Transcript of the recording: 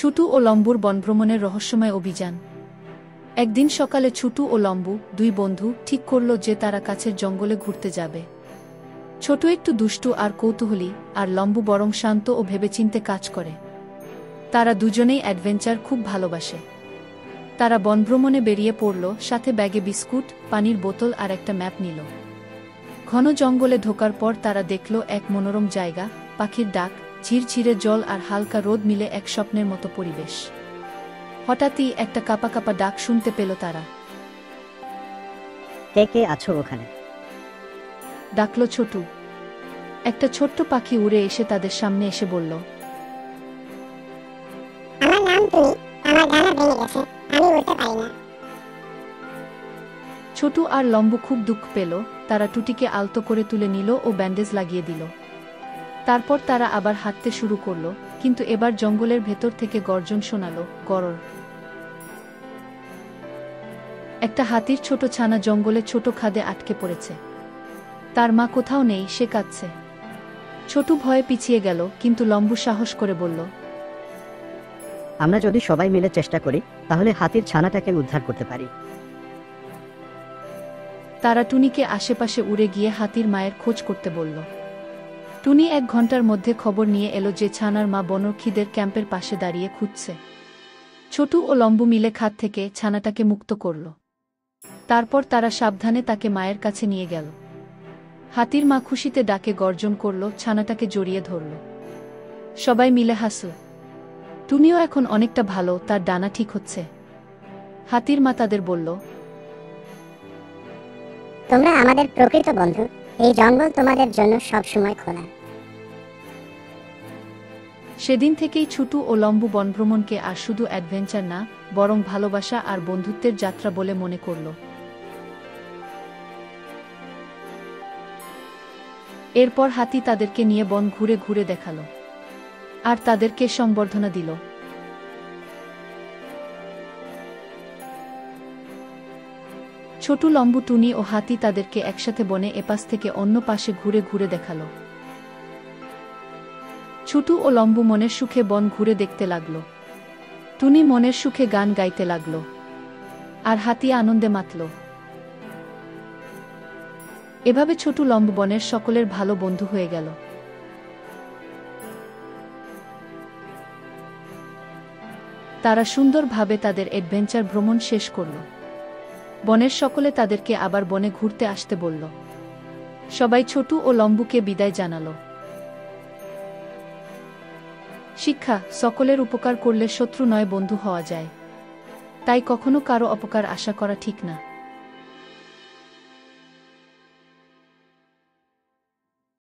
ছুটু ও লম্বুর বনভ্রমণের রহস্যময় অভিযান। একদিন সকালে ছুটু ও লম্বু, দুই বন্ধু, ঠিক করল যে তারা কাছের জঙ্গলে ঘুরতে যাবে। ছোট একটু দুষ্টু আর কৌতূহলী, আর লম্বু বরং শান্ত ও ভেবেচিন্তে কাজ করে। তারা দুজনেই অ্যাডভেঞ্চার খুব ভালোবাসে। তারা বনভ্রমণে বেরিয়ে পড়ল, সাথে ব্যাগে বিস্কুট, পানির বোতল আর একটা ম্যাপ নিল। ঘন জঙ্গলে ঢোকার পর তারা দেখল এক মনোরম জায়গা, পাখির ডাক, ঝিরঝিরে জল আর হালকা রোদ মিলে এক স্বপ্নের মতো পরিবেশ। হঠাৎই একটা কাঁপা কাঁপা ডাক শুনতে পেল তারা। কে কে আছো ওখানে? ডাকল ছোটু। একটা ছোট্ট পাখি উড়ে এসে তাদের সামনে এসে বলল, আমার নাম টুনি, আমার ডানা ভেঙে গেছে, আমি উড়তে পারি না। ছোটু আর লম্বু খুব দুঃখ পেল। তারা টুটিকে আলতো করে তুলে নিল ও ব্যান্ডেজ লাগিয়ে দিল। তারপর তারা আবার হাঁটতে শুরু করল, কিন্তু এবার জঙ্গলের ভেতর থেকে গর্জন শোনালো, গরর। একটা হাতির ছোট ছানা জঙ্গলে ছোট খাদে আটকে পড়েছে। তার মা কোথাও নেই, সে কাঁদছে। ছোটু ভয়ে পিছিয়ে গেল, কিন্তু লম্বু সাহস করে বলল, আমরা যদি সবাই মিলে চেষ্টা করি তাহলে হাতির ছানাটাকে উদ্ধার করতে পারি। তারা টুনিকে আশেপাশে উড়ে গিয়ে হাতির মায়ের খোঁজ করতে বলল। টুনি 1 ঘন্টার মধ্যে খবর নিয়ে এলো যে ছানার মা বনরক্ষীদের ক্যাম্পের পাশে দাঁড়িয়ে খুঁজছে। ছোটু ও লম্বু মিলে খাদ থেকে ছানাটাকে মুক্ত করল। তারপর তারা সাবধানে তাকে মায়ের কাছে নিয়ে গেল। হাতির মা খুশিতে ডাকে গর্জন করল, ছানাটাকে জড়িয়ে ধরল। সবাই মিলে হাসল। টুনিও এখন অনেকটা ভালো, তার ডানা ঠিক হচ্ছে। হাতির মা তাদের বলল, তোমরা আমাদের প্রকৃত বন্ধু, এই জঙ্গল তোমাদের জন্য সবসময় খোলা। সেদিন থেকেই ছুটু ও লম্বু বনভ্রমণকে আর শুধু অ্যাডভেঞ্চার না, বরং ভালোবাসা আর বন্ধুত্বের যাত্রা বলে মনে করল। এরপর হাতি তাদেরকে নিয়ে বন ঘুরে ঘুরে দেখালো, আর তাদেরকে সংবর্ধনা দিল। ছোটু, লম্বু, টুনি ও হাতি তাদেরকে একসাথে বনে এপাশ থেকে অন্য পাশে ঘুরে ঘুরে দেখালো। ছুটু ও লম্বু মনের সুখে বন ঘুরে দেখতে লাগল। টুনি মনের সুখে গান গাইতে লাগল, আর হাতি আনন্দে মাতল। এভাবে ছোটু লম্বু বনের সকলের ভালো বন্ধু হয়ে গেল। তারা সুন্দরভাবে তাদের অ্যাডভেঞ্চার ভ্রমণ শেষ করল। বনের সকলে তাদেরকে আবার বনে ঘুরতে আসতে বলল। সবাই ছোটু ও লম্বুকে বিদায় জানালো। শিক্ষা: সকলের উপকার করলে শত্রু নয়, বন্ধু হওয়া যায়। তাই কখনো কারো অপকার আশা করা ঠিক না।